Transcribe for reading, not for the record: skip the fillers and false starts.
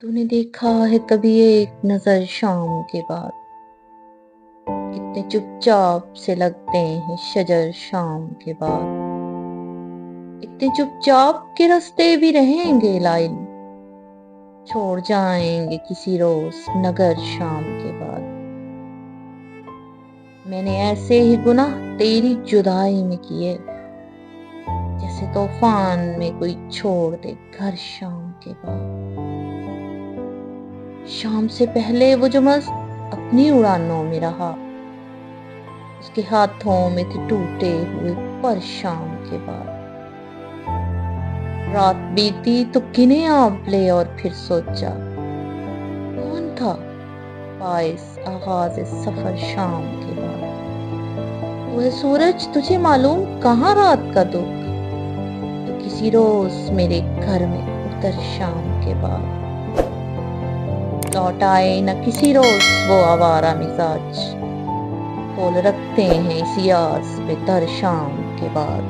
तूने देखा है कभी एक नजर शाम के बाद, कितने चुपचाप से लगते हैं शजर शाम के बाद। इतने चुपचाप के रास्ते भी रहेंगे लाइन, छोड़ जाएंगे किसी रोज नगर शाम के बाद। मैंने ऐसे ही गुनाह तेरी जुदाई में किए, जैसे तूफान में कोई छोड़ दे घर शाम के बाद। शाम से पहले वो जो मस्त अपनी उड़ानों में रहा, उसके हाथों में थे टूटे हुए पर शाम के बाद। रात बीती तो गिने आंवले और फिर सोचा, कौन था बाइस आगाज सफर शाम के बाद। वह सूरज तुझे मालूम कहाँ रात का दुख, तो किसी रोज मेरे घर में उतर शाम के बाद। लौट आए न किसी रोज वो आवारा मिजाज, खोल रखते हैं इस यास पे दर शाम के बाद।